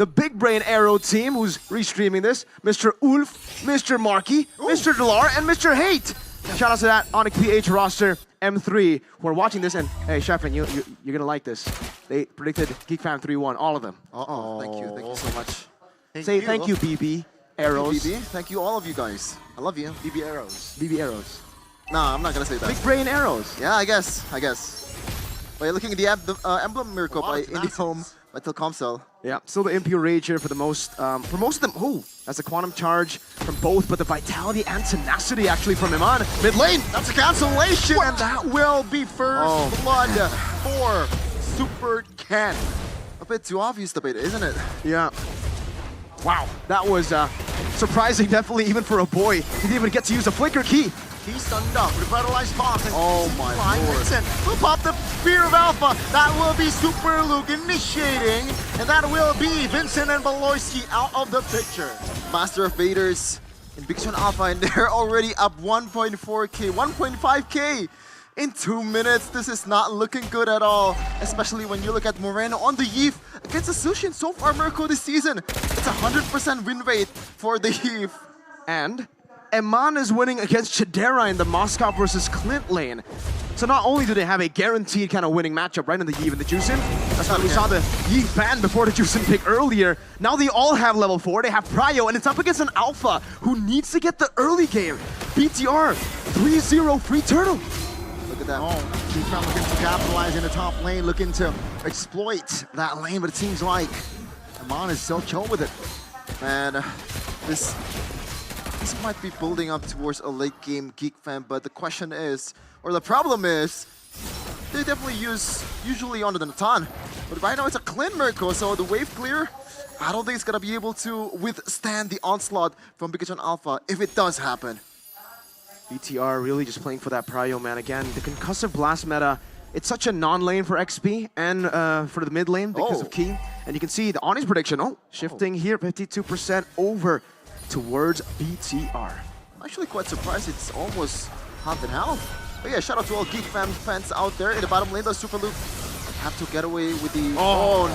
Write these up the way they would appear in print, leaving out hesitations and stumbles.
the Big Brain Arrow team who's restreaming this. Mr. Ulf, Mr. Marky, Mr. Delar, and Mr. Hate. Shout out to that Onyx PH roster M3 who are watching this. And hey, Sheffrin, you're gonna like this. They predicted Geekfam 3-1, all of them. Thank you so much. Thank you, BB Arrows. BB, thank you all of you guys. I love you, BB Arrows. BB Arrows. Nah, I'm not gonna say that. Big Brain Arrows. Yeah, I guess. By looking at the emblem miracle by Indie Home by Telkomsel. Yeah, still the Mpl-Id here for most of them. Oh, that's a quantum charge from both, but the vitality and tenacity actually from Iman. Mid lane, that's a cancellation, and that will be first blood for Super Ken. A bit too obvious, the bait, isn't it? Yeah. Wow, that was surprising, definitely, even for a boy. He didn't even get to use a flicker key. He's stunned up, revitalized pop. Oh my lord. Vincent will pop the Fear of Alpha. That will be Super Luke initiating. And that will be Vincent and Beloyski out of the picture. Master of Vaders in Bigetron Alpha, and they're already up 1.4k, 1.5k in 2 minutes. This is not looking good at all, especially when you look at Moreno on the Eve against Asushin. So far, Mirko this season, it's 100% win rate for the Eve. And Eman is winning against Chidera in the Moscow versus Clint lane. So not only do they have a guaranteed kind of winning matchup right in the Yves and the Juicin, that's why we saw the Yves ban before the Juicin pick earlier. Now they all have level 4, they have Prio, and it's up against an Alpha who needs to get the early game. BTR, 3-0 free turtle. Look at that. Geekfam looking to capitalize in the top lane, looking to exploit that lane, but it seems like Eman is still chill with it. And this might be building up towards a late game Geekfam, but the question is, or the problem is, they definitely usually under the Natan. But right now it's a Clint Mirko, so the wave clear, I don't think it's gonna be able to withstand the onslaught from Bigetron Alpha if it does happen. BTR really just playing for that Prio, man. Again, the concussive blast meta, it's such a non-lane for XP and for the mid lane because of Key. And you can see the Onyx prediction, shifting here, 52% over towards BTR. I'm actually quite surprised it's almost half and half. But yeah, shout out to all Geekfam fans out there in the bottom lane. Does Super Luke have to get away with the... Oh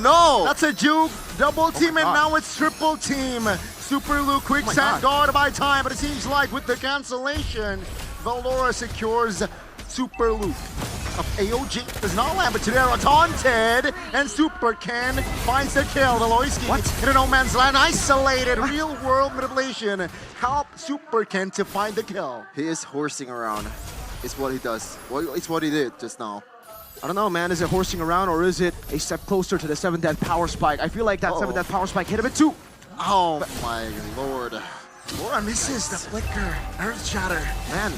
no! That's a juke, double team, and now it's triple team. Super Luke quick sand guard by time, but it seems like with the cancellation, Valdora secures Super Luke. AOG does not land, but Chidera taunted, and Super Ken finds the kill. Veloyski in a no man's land, isolated, real world manipulation. Help Super Ken to find the kill. He is horsing around, is what he does. It's what he did just now. I don't know, man, is it horsing around or is it a step closer to the 7th Death Power Spike? I feel like that 7th Death Power Spike hit a bit too. Oh my lord. Laura misses the flicker, Earth Shatter. Man,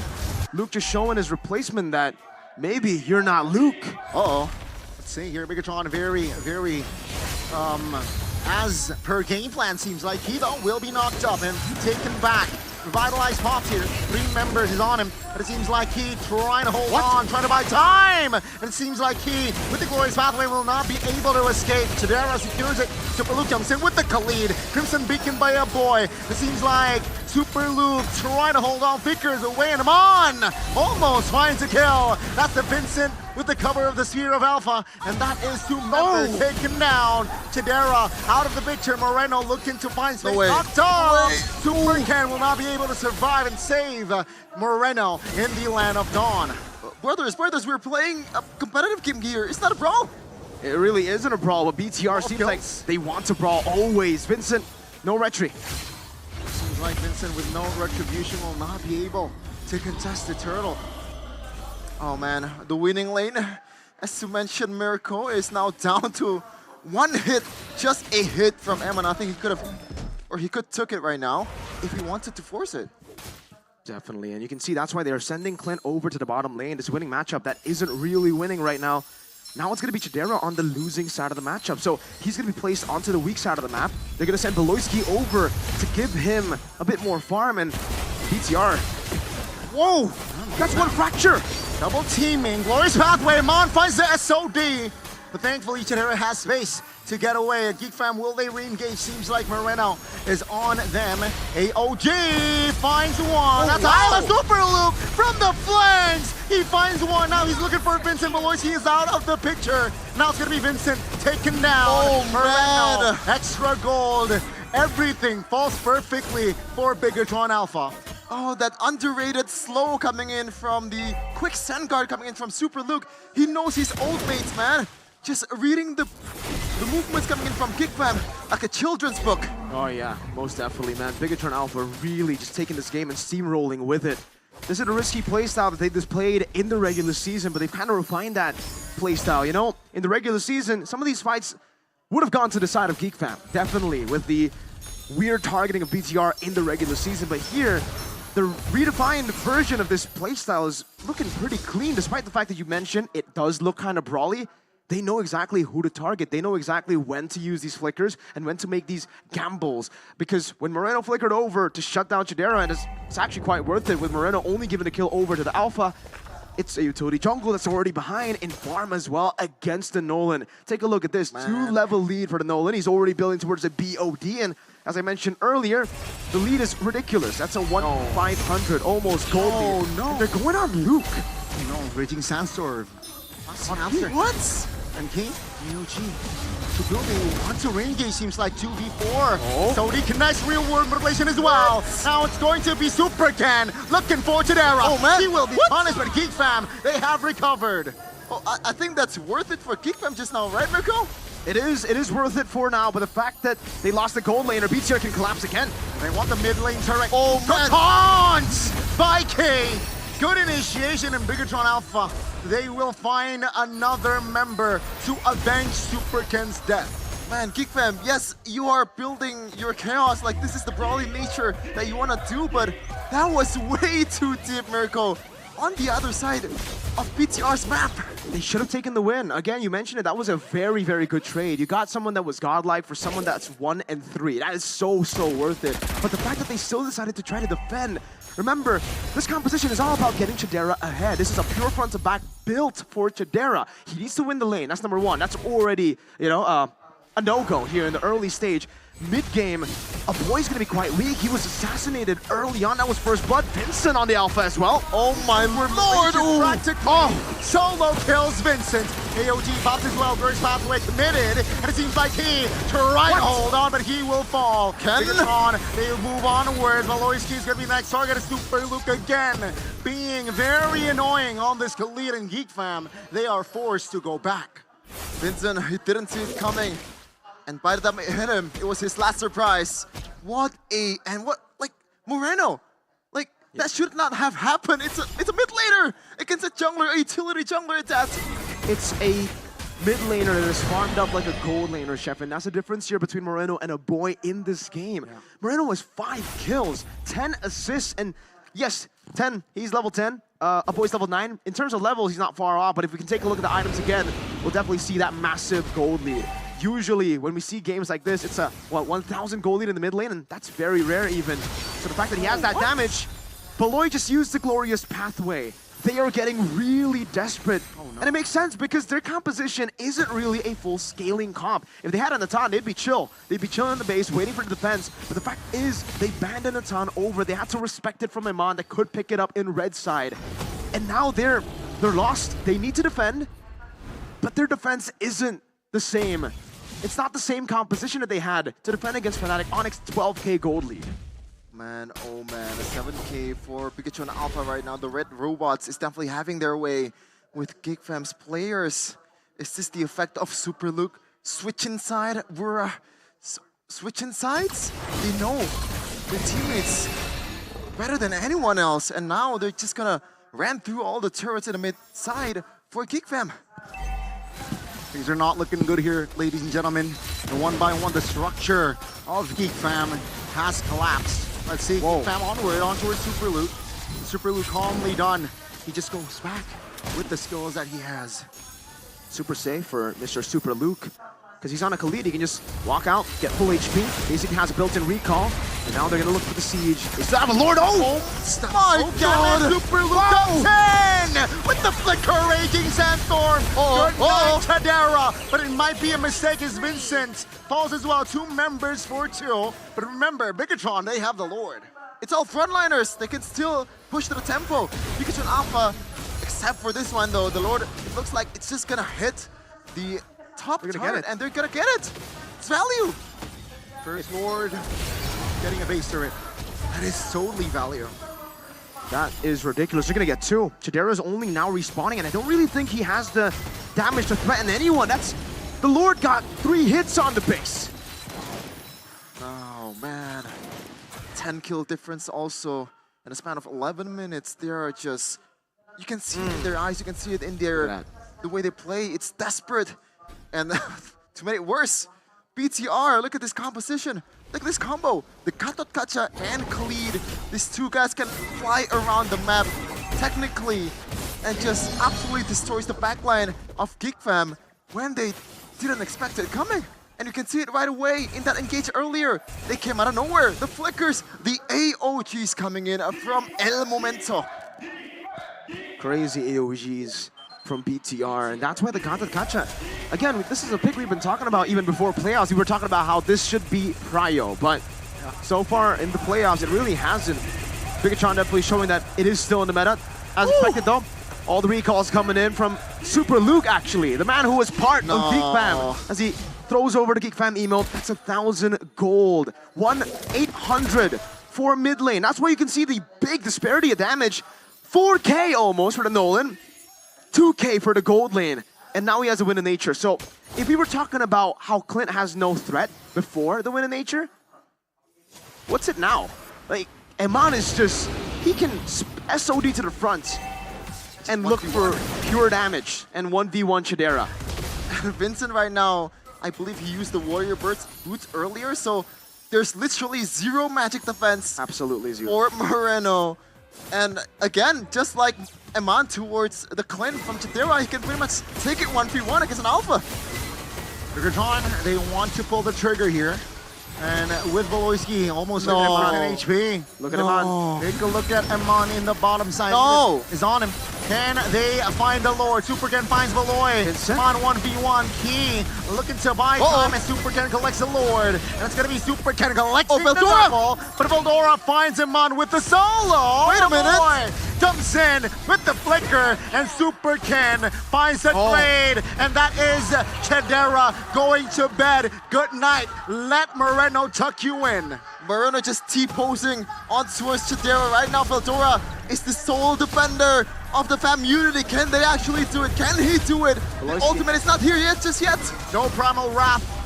Luke just showing his replacement that maybe you're not Luke. Let's see here, Bigetron very, as per game plan, seems like he though will be knocked up and taken back. Revitalized pops here, 3 members is on him, but it seems like he trying to hold on, trying to buy time, and it seems like he, with the glorious pathway, will not be able to escape. Chidera secures it, Super Luke comes in with the Khalid, Crimson Beacon by a boy. It seems like Super Luke trying to hold on, Vickers away, and Iman almost finds a kill. That's the Vincent with the cover of the Sphere of Alpha, and that is 2 members taken down. Chidera out of the picture, Moreno looking to find space. Knocked off. Super Ken will not be able to survive and save Moreno in the land of Dawn. Brothers, we're playing a competitive game here. Is that a brawl? It really isn't a brawl, but BTR seems like they want to brawl always. Vincent, no retry. Seems like Vincent with no retribution will not be able to contest the turtle. Oh man, the winning lane, as you mentioned, Mirko is now down to 1 hit, just a hit from Eman. I think he could have, or he could took it right now if he wanted to force it. Definitely, and you can see that's why they are sending Clint over to the bottom lane. This winning matchup that isn't really winning right now. Now it's going to be Chidera on the losing side of the matchup. So he's going to be placed onto the weak side of the map. They're going to send Beloyski over to give him a bit more farm, and BTR. Whoa, that's 1 fracture. Double teaming, glorious pathway, Mon finds the SOD. But thankfully Chidera has space to get away. Geekfam, will they re-engage? Seems like Moreno is on them. AOG finds one. That's a super loop from the flanks. He finds one. Now he's looking for Vincent Belois. He is out of the picture. Now it's going to be Vincent taken down. Oh, Moreno, man. extra gold. Everything falls perfectly for Bigetron Alpha. Oh, that underrated slow coming in from the quick send guard coming in from Super Luke. He knows his old mates, man. Just reading the movements coming in from Geekfam like a children's book. Oh yeah, most definitely, man. Bigetron Alpha really just taking this game and steamrolling with it. This is a risky playstyle that they displayed in the regular season, but they've kind of refined that playstyle, you know? In the regular season, some of these fights would have gone to the side of Geekfam, definitely, with the weird targeting of BTR in the regular season, but here, the redefined version of this playstyle is looking pretty clean, despite the fact that you mentioned it does look kind of brawly. They know exactly who to target. They know exactly when to use these flickers and when to make these gambles. Because when Moreno flickered over to shut down Chidera, and it's actually quite worth it with Moreno only giving the kill over to the Alpha, it's a utility jungle that's already behind in farm as well against the Nolan. Take a look at this, 2-level lead for the Nolan. He's already building towards the BOD, and as I mentioned earlier, the lead is ridiculous. That's a 1-500 almost gold lead. Oh no! And they're going on Luke. No, Raging Sandstorm. On after. What? And King, AOG. To building wants to re-engage, seems like 2v4. Oh. So he connects real world motivation as well. Now it's going to be Supercan looking for Chidera. Oh, man. He will be punished, but Geekfam, they have recovered. Oh, I think that's worth it for Geekfam just now, right, Mirko? It is worth it for now, but the fact that they lost the gold lane, or BTR can collapse again. They want the mid lane turret. Oh, man. Taunts by K. Good initiation in Bigetron Alpha. They will find another member to avenge Superken's death. Man, Geekfam, yes, you are building your chaos, like this is the brawly nature that you want to do, but that was way too deep, Mirko. On the other side of BTR's map. They should have taken the win. Again, you mentioned it. That was a very, very good trade. You got someone that was godlike for someone that's 1 and 3. That is so worth it. But the fact that they still decided to try to defend. Remember, this composition is all about getting Chidera ahead. This is a pure front to back built for Chidera. He needs to win the lane. That's number one. That's already, you know, a no-go here in the early stage. Mid-game, a boy's gonna be quite weak. He was assassinated early on. That was first blood. Vincent on the Alpha as well. Oh my lord! Solo kills Vincent. AOG pops as well. Burst pathway committed, and it seems like he trying to hold on, but he will fall. Bigetron, they move onward. Maloyski is gonna be next target. Is Super Luke again, being very annoying on this Khalid and Geekfam. They are forced to go back. Vincent, he didn't see it coming. And by the time it hit him, it was his last surprise. Like, Moreno. Like, that should not have happened. It's a mid laner against a jungler, a utility jungler at that. It's a mid laner that is farmed up like a gold laner, Chef, and that's the difference here between Moreno and a boy in this game. Yeah. Moreno has 5 kills, 10 assists, and yes, 10, he's level 10. A boy's level 9. In terms of levels, he's not far off, but if we can take a look at the items again, we'll definitely see that massive gold lead. Usually, when we see games like this, it's a, 1,000 gold lead in the mid lane, and that's very rare even. So the fact that he has that damage, Beloy just used the glorious pathway. They are getting really desperate. And it makes sense because their composition isn't really a full scaling comp. If they had a Natan, they'd be chill. They'd be chilling in the base, waiting for the defense. But the fact is, they banned a Natan over. They had to respect it from Iman that could pick it up in red side. And now they're lost. They need to defend, but their defense isn't the same. It's not the same composition that they had to defend against Fnatic Onyx 12k gold lead. Man, oh man, a 7k for Bigetron Alpha right now. The red robots is definitely having their way with Geekfam's players. Is this the effect of Super Luke switching side? Switching sides? They know their teammates better than anyone else, and now they're just gonna ran through all the turrets in the mid side for Geekfam. Things are not looking good here, ladies and gentlemen. The one by one, the structure of Geekfam has collapsed. Let's see, Geekfam onward, on towards Super Luke. Super Luke calmly done. He just goes back with the skills that he has. Super safe for Mr. Super Luke. because he's on a Mpl-Id. He can just walk out, get full HP. Basically has a built-in recall. And now they're going to look for the siege. They still have a Lord. Oh! My God! Super Luke comes in with the flicker raging Sandstorm. Good night, Tadera. But it might be a mistake as Vincent falls as well. 2 members for 2. But remember, Bigetron, they have the Lord. It's all frontliners. They can still push to the tempo. Bigetron Alpha, except for this one though, the Lord, it looks like it's just gonna hit the top turret, and they're gonna get it. It's value. First Lord getting a base turret. That is totally value. That is ridiculous. They're going to get 2. Chidera's only now respawning, and I don't really think he has the damage to threaten anyone. The Lord got 3 hits on the base. Oh man. 10 kill difference also in a span of 11 minutes. They are just, you can see it in their eyes, you can see it in their, the way they play. It's desperate. And to make it worse, BTR, look at this composition. Look at this combo. The Katot Kacha and Khalid. These 2 guys can fly around the map technically and just absolutely destroys the backline of Geekfam when they didn't expect it coming. And you can see it right away in that engage earlier. They came out of nowhere. The flickers, the AOGs coming in from El Momento. Crazy AOGs from BTR, and that's why the Katot Kacha. Again, this is a pick we've been talking about even before playoffs. We were talking about how this should be prio, but so far in the playoffs, it really hasn't. Bigetron definitely showing that it is still in the meta. As expected though, all the recalls coming in from Super Luke actually, the man who was part of Geekfam, as he throws over the Geekfam emote. That's 1,000 gold, 1,800 for mid lane. That's why you can see the big disparity of damage. 4K almost for the Nolan, 2K for the gold lane, and now he has a win of nature. So if we were talking about how Clint has no threat before the win of nature, what's it now? Like, Eman is just, he can SOD to the front and look for pure damage and 1v1 Chidera. Vincent right now, I believe he used the Warrior Bird's boots earlier, so there's literally 0 magic defense. Absolutely 0. For Moreno. And again, just like Eman towards the Clint from Chidera, he can pretty much take it 1v1 against an Alpha. Bigetron, they want to pull the trigger here. And with Voloisky almost with Eman HP. Look at Eman. Take a look at Eman in the bottom side. Is on him. Can they find the Lord? Super Ken finds Valoy. On 1v1 Key. Looking to buy time as Super Ken collects the Lord. And it's going to be Super Ken collecting the double. But Veldora finds Eman with the solo. Wait a minute. Jumps in with the flicker, and Super Ken finds the trade, and that is Chidera going to bed. Good night. Let Moreno tuck you in. Moreno just T-posing on towards Chidera right now. Veldora is the sole defender of the fam unity. Can they actually do it? Can he do it? The ultimate is not here yet, just yet. No Primal Wrath.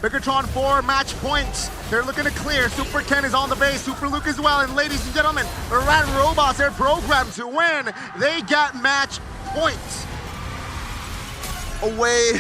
Bigetron 4 match points. They're looking to clear. Super Ken is on the base. Super Luke as well. And ladies and gentlemen, the Rat Robots are programmed to win. They got match points. Away